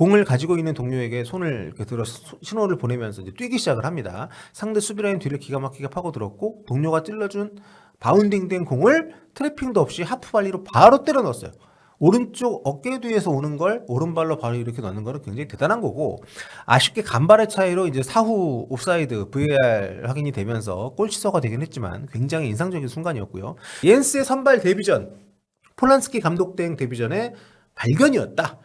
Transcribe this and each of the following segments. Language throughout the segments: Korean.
공을 가지고 있는 동료에게 손을 이렇게 들어 신호를 보내면서 이제 뛰기 시작을 합니다. 상대 수비라인 뒤를 기가 막히게 파고들었고 동료가 찔러준 바운딩된 공을 트래핑도 없이 하프발리로 바로 때려 넣었어요. 오른쪽 어깨 뒤에서 오는 걸 오른발로 바로 이렇게 넣는 거는 굉장히 대단한 거고, 아쉽게 간발의 차이로 이제 사후 옵사이드 VAR 확인이 되면서 골 취소가 되긴 했지만 굉장히 인상적인 순간이었고요. 옌스의 선발 데뷔전, 폴란스키 감독 대행 데뷔전의 발견이었다.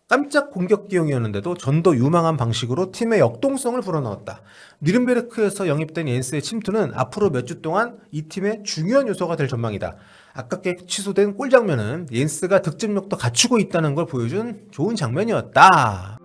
깜짝 공격 기용이었는데도 전도 유망한 방식으로 팀의 역동성을 불어넣었다. 뉘른베르크에서 영입된 옌스의 침투는 앞으로 몇 주 동안 이 팀의 중요한 요소가 될 전망이다. 아깝게 취소된 골 장면은 옌스가 득점력도 갖추고 있다는 걸 보여준 좋은 장면이었다.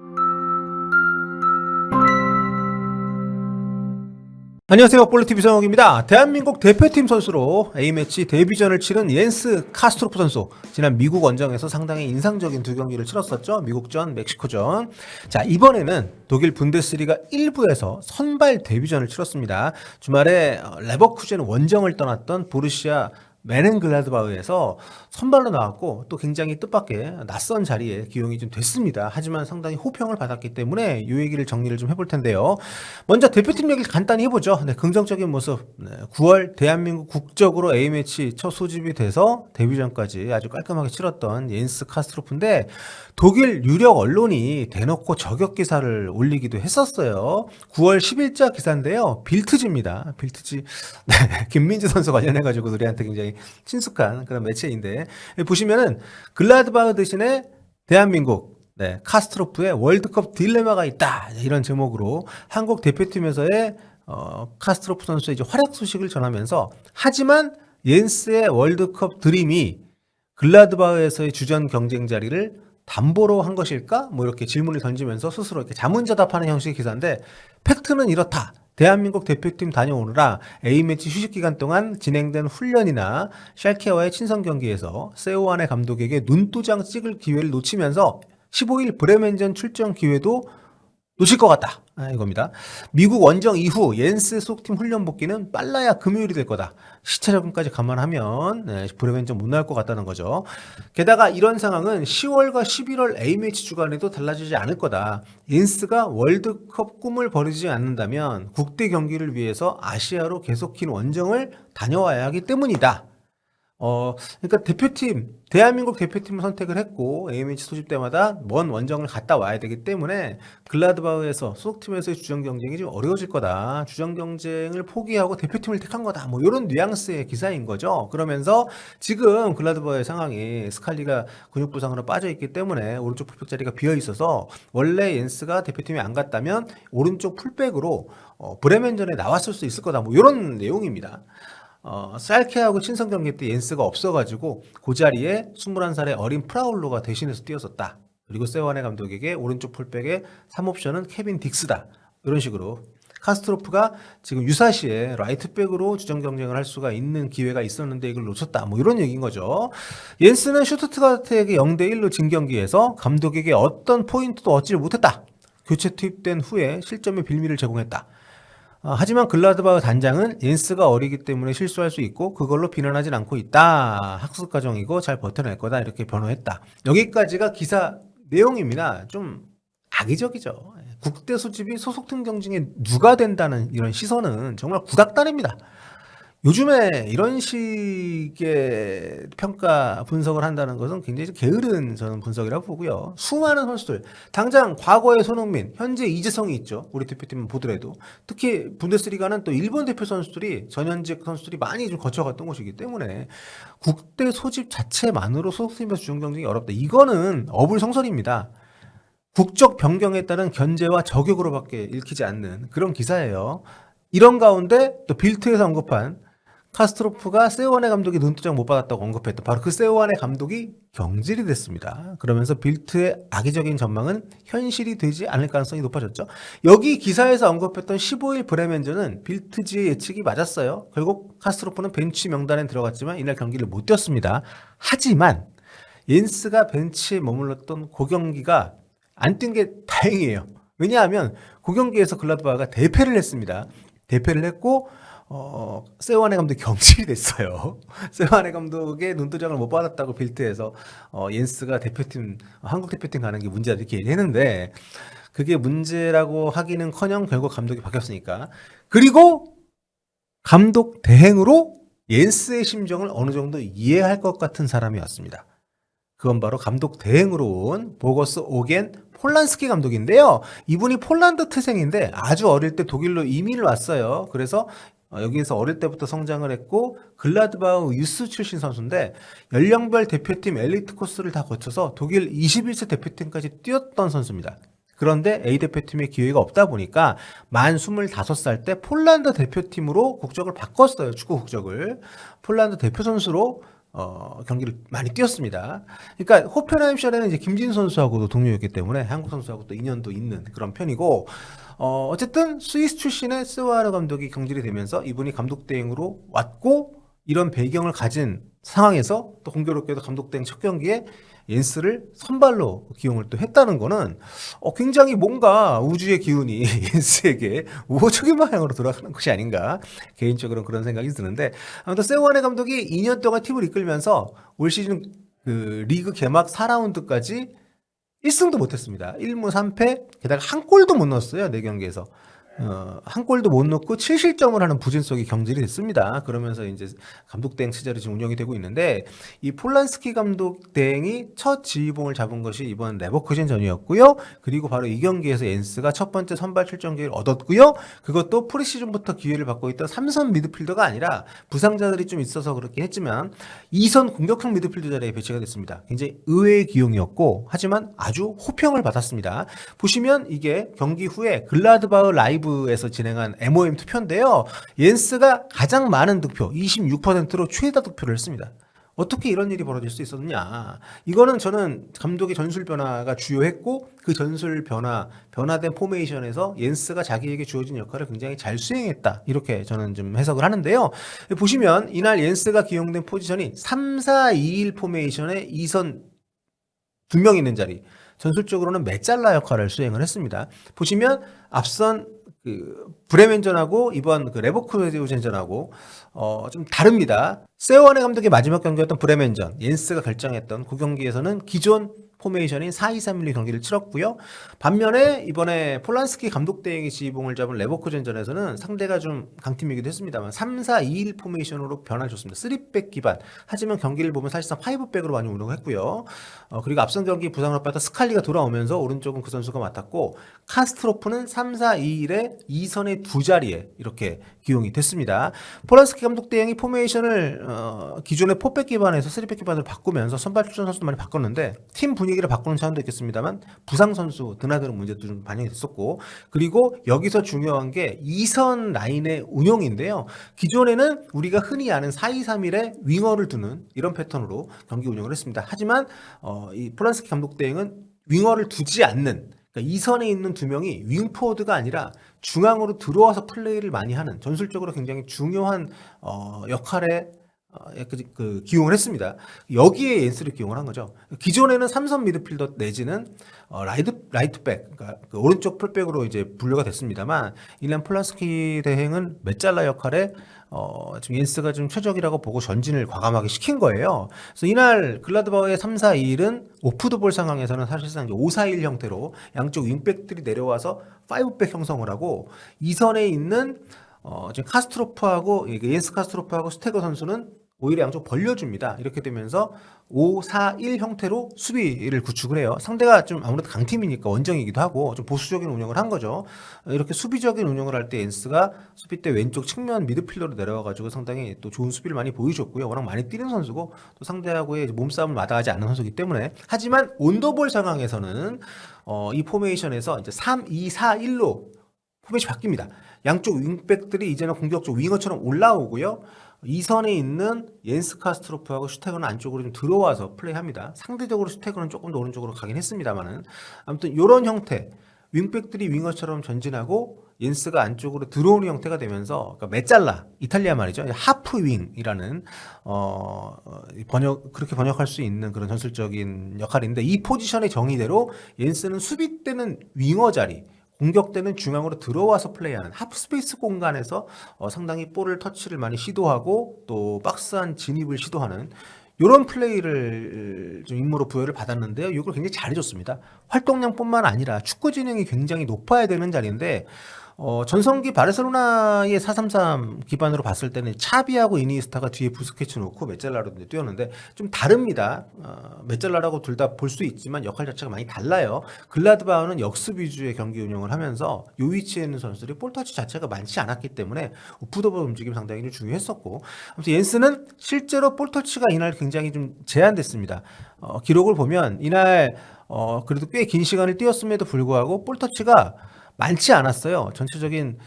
안녕하세요. 볼리TV 성욱입니다. 대한민국 대표팀 선수로 A매치 데뷔전을 치른 옌스 카스트로프 선수. 지난 미국 원정에서 상당히 인상적인 두 경기를 치렀었죠. 미국전, 멕시코전. 자, 이번에는 독일 분데스리가 1부에서 선발 데뷔전을 치렀습니다. 주말에 레버쿠젠 원정을 떠났던 보르시아 메넨글라드바흐에서 선발로 나왔고 또 굉장히 뜻밖의 낯선 자리에 기용이 좀 됐습니다. 하지만 상당히 호평을 받았기 때문에 이 얘기를 정리를 좀 해볼 텐데요. 먼저 대표팀 얘기를 간단히 해보죠. 네, 긍정적인 모습. 9월 대한민국 국적으로 A매치 첫 소집이 돼서 데뷔전까지 아주 깔끔하게 치렀던 옌스 카스트로프인데, 독일 유력 언론이 대놓고 저격 기사를 올리기도 했었어요. 9월 10일자 기사인데요. 빌트지입니다. 빌트지. 네, 김민재 선수 관련해가지고 우리한테 굉장히 친숙한 그런 매체인데, 보시면은 글라드바흐 대신에 대한민국, 네, 카스트로프의 월드컵 딜레마가 있다, 이런 제목으로 한국 대표팀에서의 카스트로프 선수의 이제 활약 소식을 전하면서, 하지만 옌스의 월드컵 드림이 글라드바흐에서의 주전 경쟁 자리를 담보로 한 것일까? 뭐 이렇게 질문을 던지면서 스스로 이렇게 자문자답하는 형식의 기사인데, 팩트는 이렇다. 대한민국 대표팀 다녀오느라 A매치 휴식 기간 동안 진행된 훈련이나 샬케와의 친선 경기에서 세오안의 감독에게 눈도장 찍을 기회를 놓치면서 15일 브레멘전 출전 기회도 놓칠 것 같다, 이겁니다. 미국 원정 이후 옌스 소속팀 훈련 복귀는 빨라야 금요일이 될 거다. 시차 적응까지 감안하면 브레멘전 못 나올 것 같다는 거죠. 게다가 이런 상황은 10월과 11월 A매치 주간에도 달라지지 않을 거다. 옌스가 월드컵 꿈을 버리지 않는다면 국대 경기를 위해서 아시아로 계속 긴 원정을 다녀와야 하기 때문이다. 그러니까 대한민국 대표팀을 선택을 했고 A매치 소집 때마다 먼 원정을 갔다 와야 되기 때문에 글라드바흐에서 소속팀에서의 주전 경쟁이 좀 어려워질 거다. 주전 경쟁을 포기하고 대표팀을 택한 거다. 뭐 이런 뉘앙스의 기사인 거죠. 그러면서 지금 글라드바흐의 상황이 스칼리가 근육 부상으로 빠져 있기 때문에 오른쪽 풀백 자리가 비어 있어서, 원래 옌스가 대표팀에 안 갔다면 오른쪽 풀백으로 브레멘전에 나왔을 수 있을 거다. 뭐 이런 내용입니다. 쌀케하고 친선 경기 때 옌스가 없어가지고 그 자리에 21살의 어린 프라울로가 대신해서 뛰었었다. 그리고 세완의 감독에게 오른쪽 풀백의 3옵션은 케빈 딕스다. 이런 식으로 카스트로프가 지금 유사시에 라이트백으로 주전 경쟁을 할 수가 있는 기회가 있었는데 이걸 놓쳤다. 뭐 이런 얘기인 거죠. 옌스는 슈투트가르트에게 0대1로 진 경기에서 감독에게 어떤 포인트도 얻지를 못했다. 교체 투입된 후에 실점의 빌미를 제공했다. 하지만 글라드바흐 단장은 옌스가 어리기 때문에 실수할 수 있고 그걸로 비난하진 않고 있다. 학습 과정이고 잘 버텨낼 거다. 이렇게 변호했다. 여기까지가 기사 내용입니다. 좀 악의적이죠. 국대 소집이 소속팀 경쟁에 누가 된다는 이런 시선은 정말 구닥다리입니다. 요즘에 이런 식의 평가 분석을 한다는 것은 굉장히 게으른 저는 분석이라고 보고요. 수많은 선수들, 당장 과거의 손흥민, 현재 이재성이 있죠. 우리 대표팀 보더라도. 특히 분데스리가는 또 일본 대표 선수들이, 전현직 선수들이 많이 좀 거쳐갔던 곳이기 때문에 국대 소집 자체만으로 소속팀에서 주전 경쟁이 어렵다. 이거는 어불성설입니다. 국적 변경에 따른 견제와 저격으로밖에 읽히지 않는 그런 기사예요. 이런 가운데 또 빌트에서 언급한 카스트로프가 세오안의 감독이 눈도장 못 받았다고 언급했던 바로 그 세오안의 감독이 경질이 됐습니다. 그러면서 빌트의 악의적인 전망은 현실이 되지 않을 가능성이 높아졌죠. 여기 기사에서 언급했던 15일 브레멘전은 빌트지의 예측이 맞았어요. 결국 카스트로프는 벤치 명단에 들어갔지만 이날 경기를 못 뛰었습니다. 하지만 옌스가 벤치에 머물렀던 그 경기가 안 뛴 게 다행이에요. 왜냐하면 그 경기에서 글라드바흐가 대패를 했습니다. 대패를 했고 세오안의 감독이 경질이 됐어요. 세오안의 감독의 눈도장을 못 받았다고 빌드해서 옌스가 대표팀 한국 대표팀 가는 게 문제다 이렇게 얘기했는데 그게 문제라고 하기는커녕 결국 감독이 바뀌었으니까. 그리고 감독 대행으로 옌스의 심정을 어느 정도 이해할 것 같은 사람이 왔습니다. 그건 바로 감독 대행으로 온 보거스 오겐 폴란스키 감독인데요. 이분이 폴란드 태생인데 아주 어릴 때 독일로 이민을 왔어요. 그래서 여기에서 어릴 때부터 성장을 했고 글라드바흐 유스 출신 선수인데 연령별 대표팀 엘리트 코스를 다 거쳐서 독일 21세 대표팀까지 뛰었던 선수입니다. 그런데 A 대표팀의 기회가 없다 보니까 만 25살 때 폴란드 대표팀으로 국적을 바꿨어요. 축구 국적을. 폴란드 대표 선수로 경기를 많이 뛰었습니다. 그러니까 호펜하임 시절에는 이제 김진 선수하고도 동료였기 때문에 한국 선수하고 또 인연도 있는 그런 편이고 어쨌든 스위스 출신의 스와르 감독이 경질이 되면서 이분이 감독 대행으로 왔고 이런 배경을 가진 상황에서 또 공교롭게도 감독 대행 첫 경기에 옌스를 선발로 기용을 또 했다는 거는 굉장히 뭔가 우주의 기운이 옌스에게 우호적인 방향으로 돌아가는 것이 아닌가 개인적으로는 그런 생각이 드는데 아무튼 세오안의 감독이 2년 동안 팀을 이끌면서 올 시즌 그 리그 개막 4라운드까지 1승도 못했습니다. 1무 3패 게다가 한 골도 못 넣었어요. 4경기에서. 한 골도 못 넣고 7실점을 하는 부진 속에 경질이 됐습니다. 그러면서 이제 감독 대행 시절이 지금 운영이 되고 있는데 이 폴란스키 감독 대행이 첫 지휘봉을 잡은 것이 이번 레버쿠젠전이었고요. 그리고 바로 이 경기에서 옌스가 첫 번째 선발 출전 기회를 얻었고요. 그것도 프리시즌부터 기회를 받고 있던 3선 미드필더가 아니라 부상자들이 좀 있어서 그렇긴 했지만 2선 공격형 미드필더 자리에 배치가 됐습니다. 굉장히 의외의 기용이었고 하지만 아주 호평을 받았습니다. 보시면 이게 경기 후에 글라드바흐 라이브 에서 진행한 MOM 투표인데요. 옌스가 가장 많은 득표 26%로 최다 득표를 했습니다. 어떻게 이런 일이 벌어질 수 있었느냐. 이거는 저는 감독의 전술 변화가 주요했고 그 전술 변화된 포메이션에서 옌스가 자기에게 주어진 역할을 굉장히 잘 수행했다. 이렇게 저는 좀 해석을 하는데요. 보시면 이날 옌스가 기용된 포지션이 3-4-2-1 포메이션의 2선 2명 있는 자리. 전술적으로는 메잘라 역할을 수행을 했습니다. 보시면 앞선 그 브레멘전하고 이번 그 레버쿠젠전하고 좀 다릅니다. 세오안의 감독의 마지막 경기였던 브레멘전, 옌스가 결정했던 그 경기에서는 기존 포메이션인 4-2-3-1 경기를 치렀고요. 반면에 이번에 폴란스키 감독 대행이 지휘봉을 잡은 레버쿠젠전에서는 상대가 좀 강팀이기도 했습니다만 3-4-2-1 포메이션으로 변화를 줬습니다. 3백 기반. 하지만 경기를 보면 사실상 5백으로 많이 운영을 했고요. 그리고 앞선 경기 부상을 받았던 스칼리가 돌아오면서 오른쪽은 그 선수가 맡았고 카스트로프는 3-4-2-1의 2선의 두 자리에 이렇게 기용이 됐습니다. 폴란스키 감독 대행이 포메이션을 기존의 4백 기반에서 3백 기반으로 바꾸면서 선발 출전 선수도 많이 바꿨는데 팀 분위기를 바꾸는 차원도 있겠습니다만 부상 선수 드나드는 문제도 좀 반영이 됐었고 그리고 여기서 중요한 게 2선 라인의 운영인데요. 기존에는 우리가 흔히 아는 4-2-3-1에 윙어를 두는 이런 패턴으로 경기 운영을 했습니다. 하지만 이 폴란스키 감독 대행은 윙어를 두지 않는 그러니까 2선에 있는 2명이 윙포워드가 아니라 중앙으로 들어와서 플레이를 많이 하는 전술적으로 굉장히 중요한 역할에 그 기용을 했습니다. 여기에 옌스를 기용을 한 거죠. 기존에는 3선 미드필더 내지는 라이트백, 그러니까 그 오른쪽 풀백으로 이제 분류가 됐습니다만 이란 폴란스키 대행은 메잘라 역할에 지금 옌스가 좀 최적이라고 보고 전진을 과감하게 시킨 거예요. 그래서 이날 글라드바흐의 3-4-2-1은 오프드볼 상황에서는 사실상 5-4-1 형태로 양쪽 윙백들이 내려와서 5백 형성을 하고 2선에 있는 지금 카스트로프하고 옌스 카스트로프하고 스테거 선수는 오히려 양쪽 벌려줍니다. 이렇게 되면서 5-4-1 형태로 수비를 구축을 해요. 상대가 좀 아무래도 강팀이니까 원정이기도 하고 좀 보수적인 운영을 한 거죠. 이렇게 수비적인 운영을 할 때 옌스가 수비 때 왼쪽 측면 미드필더로 내려와가지고 상당히 또 좋은 수비를 많이 보여줬고요. 워낙 많이 뛰는 선수고 또 상대하고의 몸싸움을 마다하지 않는 선수이기 때문에 하지만 온더볼 상황에서는 이 포메이션에서 이제 3-2-4-1로 포메이션이 바뀝니다. 양쪽 윙백들이 이제는 공격적 윙어처럼 올라오고요. 2선에 있는 옌스 카스트로프하고 슈테거는 안쪽으로 좀 들어와서 플레이합니다. 상대적으로 슈테거는 조금 더 오른쪽으로 가긴 했습니다만은 아무튼 이런 형태 윙백들이 윙어처럼 전진하고 옌스가 안쪽으로 들어오는 형태가 되면서 그러니까 메잘라 이탈리아 말이죠. 하프 윙이라는 그렇게 번역할 수 있는 그런 전술적인 역할인데 이 포지션의 정의대로 옌스는 수비 때는 윙어 자리 공격되는 중앙으로 들어와서 플레이하는 하프스페이스 공간에서 상당히 볼을 터치를 많이 시도하고 또 박스안 진입을 시도하는 이런 플레이를 좀 임무로 부여를 받았는데요. 이걸 굉장히 잘해줬습니다. 활동량뿐만 아니라 축구 지능이 굉장히 높아야 되는 자리인데 전성기 바르셀로나의 4-3-3 기반으로 봤을 때는 차비하고 이니에스타가 뒤에 부스케츠 놓고 메잘라로 뛰었는데 좀 다릅니다. 메잘라라고 둘 다 볼 수 있지만 역할 자체가 많이 달라요. 글라드바흐는 역습 위주의 경기 운영을 하면서 이 위치에 있는 선수들이 볼터치 자체가 많지 않았기 때문에 오프더볼 움직임 상당히 좀 중요했었고, 아무튼 옌스는 실제로 볼터치가 이날 굉장히 좀 제한됐습니다. 기록을 보면 이날 그래도 꽤 긴 시간을 뛰었음에도 불구하고 볼터치가 많지 않았어요. 전체적인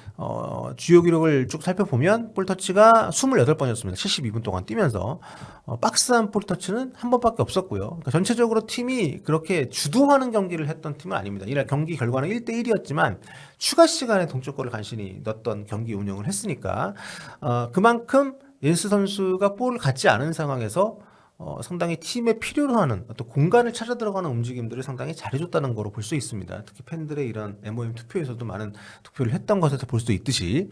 주요 기록을 쭉 살펴보면 볼터치가 28번이었습니다. 72분 동안 뛰면서 박스한 볼터치는 한 번밖에 없었고요. 그러니까 전체적으로 팀이 그렇게 주도하는 경기를 했던 팀은 아닙니다. 이날 경기 결과는 1대1이었지만 추가 시간에 동점골을 간신히 넣었던 경기 운영을 했으니까 그만큼 옌스 선수가 볼을 갖지 않은 상황에서 상당히 팀에 필요로 하는 어떤 공간을 찾아 들어가는 움직임들을 상당히 잘해줬다는 거로 볼 수 있습니다. 특히 팬들의 이런 MOM 투표에서도 많은 투표를 했던 것에서 볼 수 있듯이,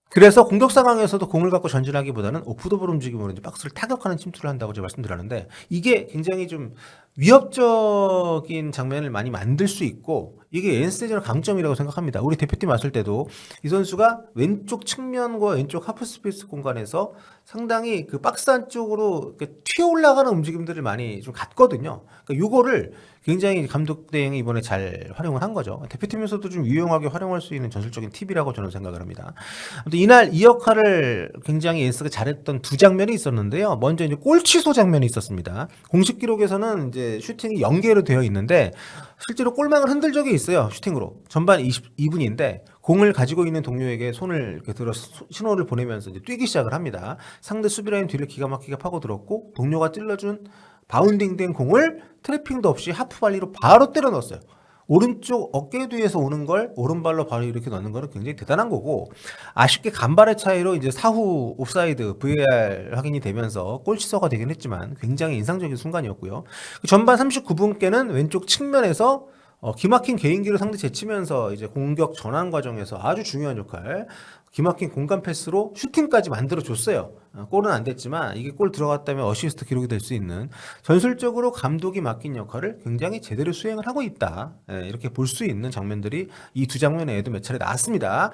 그래서 공격 상황에서도 공을 갖고 전진하기보다는 오프더볼 움직임으로 이제 박스를 타격하는 침투를 한다고 제가 말씀드렸는데, 이게 굉장히 좀 위협적인 장면을 많이 만들 수 있고 이게 옌스의 강점이라고 생각합니다. 우리 대표팀 왔을 때도 이 선수가 왼쪽 측면과 왼쪽 하프스페이스 공간에서 상당히 그 박스 안쪽으로 튀어 올라가는 움직임들을 많이 좀 갖거든요. 그러니까 요거를 굉장히 감독 대행이 이번에 잘 활용을 한 거죠. 대표팀에서도 좀 유용하게 활용할 수 있는 전술적인 팁이라고 저는 생각을 합니다. 아무튼 이날 이 역할을 굉장히 옌스가 잘했던 두 장면이 있었는데요. 먼저 이제 골 취소 장면이 있었습니다. 공식 기록에서는 이제 슈팅이 0개로 되어 있는데 실제로 골망을 흔들 적이 있어요. 슈팅으로. 전반 22분인데 공을 가지고 있는 동료에게 손을 이렇게 들어 신호를 보내면서 이제 뛰기 시작을 합니다. 상대 수비라인 뒤를 기가 막히게 파고들었고 동료가 찔러준 바운딩된 공을 트래핑도 없이 하프발리로 바로 때려 넣었어요. 오른쪽 어깨 뒤에서 오는 걸 오른발로 바로 이렇게 넣는 거는 굉장히 대단한 거고, 아쉽게 간발의 차이로 이제 사후 옵사이드 VAR 확인이 되면서 골 취소가 되긴 했지만 굉장히 인상적인 순간이었고요. 전반 39분께는 왼쪽 측면에서 기막힌 개인기를 상대 제치면서 이제 공격 전환 과정에서 아주 중요한 역할, 기막힌 공간 패스로 슈팅까지 만들어줬어요. 골은 안 됐지만 이게 골 들어갔다면 어시스트 기록이 될 수 있는, 전술적으로 감독이 맡긴 역할을 굉장히 제대로 수행을 하고 있다, 이렇게 볼 수 있는 장면들이 이 두 장면에도 몇 차례 나왔습니다.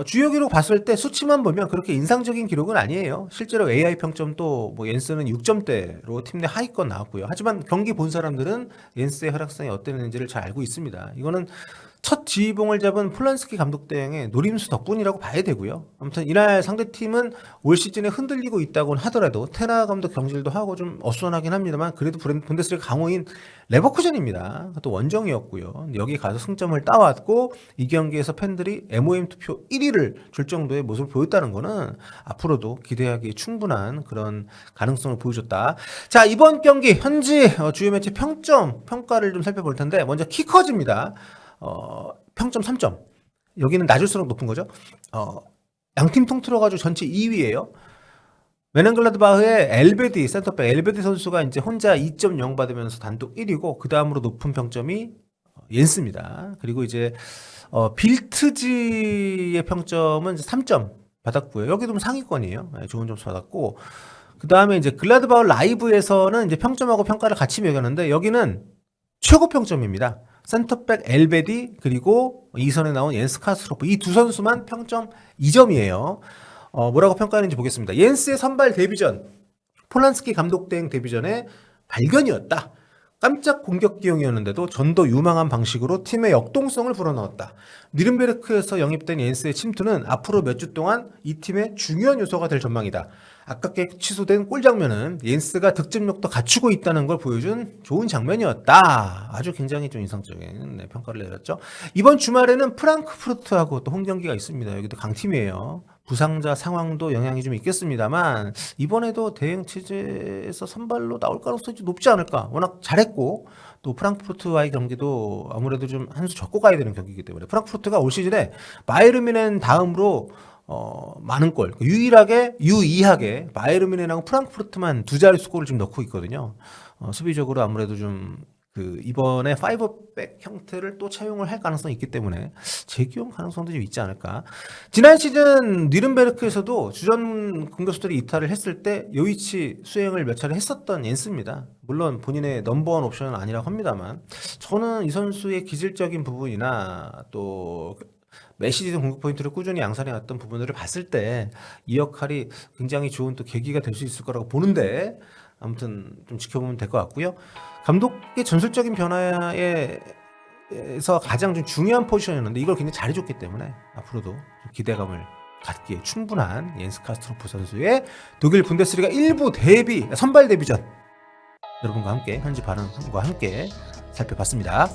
주요 기록 봤을 때 수치만 보면 그렇게 인상적인 기록은 아니에요. 실제로 AI 평점도 뭐 옌스는 6점대로 팀 내 하위권 나왔고요. 하지만 경기 본 사람들은 옌스의 활약상이 어땠는지를 잘 알고 있습니다. 이거는 첫 지휘봉을 잡은 폴란스키 감독 대행의 노림수 덕분이라고 봐야 되고요. 아무튼 이날 상대팀은 올 시즌에 흔들리고 있다고는 하더라도 테나 감독 경질도 하고 좀 어수선하긴 합니다만 그래도 분데스리가 강호인 레버쿠젠입니다. 또 원정이었고요. 여기 가서 승점을 따왔고 이 경기에서 팬들이 MOM 투표 1위를 줄 정도의 모습을 보였다는 거는 앞으로도 기대하기 충분한 그런 가능성을 보여줬다. 자, 이번 경기 현지 주요 매체 평가를 좀 살펴볼 텐데, 먼저 키커즈입니다. 평점 3점. 여기는 낮을수록 높은 거죠. 양팀 통틀어가지고 전체 2위예요. 메넨글라드바흐의 엘베디, 센터백 엘베디 선수가 이제 혼자 2.0 받으면서 단독 1위고, 그 다음으로 높은 평점이 옌스입니다. 그리고 이제 빌트지의 평점은 3점 받았고요. 여기도 상위권이에요. 좋은 점수 받았고, 그 다음에 이제 글라드바흐 라이브에서는 이제 평점하고 평가를 같이 매겼는데 여기는 최고 평점입니다. 센터백 엘베디 그리고 이선에 나온 옌스 카스트로프, 이 두 선수만 평점 2점이에요. 뭐라고 평가하는지 보겠습니다. 옌스의 선발 데뷔전, 폴란스키 감독 대행 데뷔전의 발견이었다. 깜짝 공격 기용이었는데도 전도 유망한 방식으로 팀의 역동성을 불어넣었다. 니른베르크에서 영입된 옌스의 침투는 앞으로 몇 주 동안 이 팀의 중요한 요소가 될 전망이다. 아깝게 취소된 골 장면은 옌스가 득점력도 갖추고 있다는 걸 보여준 좋은 장면이었다. 아주 굉장히 좀 인상적인 평가를 내렸죠. 이번 주말에는 프랑크푸르트하고 또 홈경기가 있습니다. 여기도 강팀이에요. 부상자 상황도 영향이 좀 있겠습니다만 이번에도 대행 체제에서 선발로 나올 가능성이 좀 높지 않을까. 워낙 잘했고 또 프랑크푸르트와의 경기도 아무래도 좀 한 수 적고 가야 되는 경기이기 때문에 프랑크푸르트가 올 시즌에 바이에른 뮌헨 다음으로 많은 골, 유의하게 바이에른 뮌헨하고 프랑크푸르트만 두 자릿수 골을 지금 넣고 있거든요. 수비적으로 아무래도 좀 그 이번에 5백 형태를 또 차용을 할 가능성이 있기 때문에 재기용 가능성도 좀 있지 않을까. 지난 시즌 뉘른베르크에서도 주전 공격수들이 이탈을 했을 때 요이치 수행을 몇 차례 했었던 옌스입니다. 물론 본인의 넘버원 옵션은 아니라고 합니다만 저는 이 선수의 기질적인 부분이나 또 메시지든 공격 포인트를 꾸준히 양산해왔던 부분들을 봤을 때 이 역할이 굉장히 좋은 또 계기가 될 수 있을 거라고 보는데 아무튼 좀 지켜보면 될 것 같고요. 감독의 전술적인 변화에서 가장 좀 중요한 포지션이었는데 이걸 굉장히 잘해줬기 때문에 앞으로도 좀 기대감을 갖기에 충분한 옌스 카스트로프 선수의 독일 분데스리가 1부 데뷔 선발 데뷔전 여러분과 함께 현지 반응과 함께 살펴봤습니다.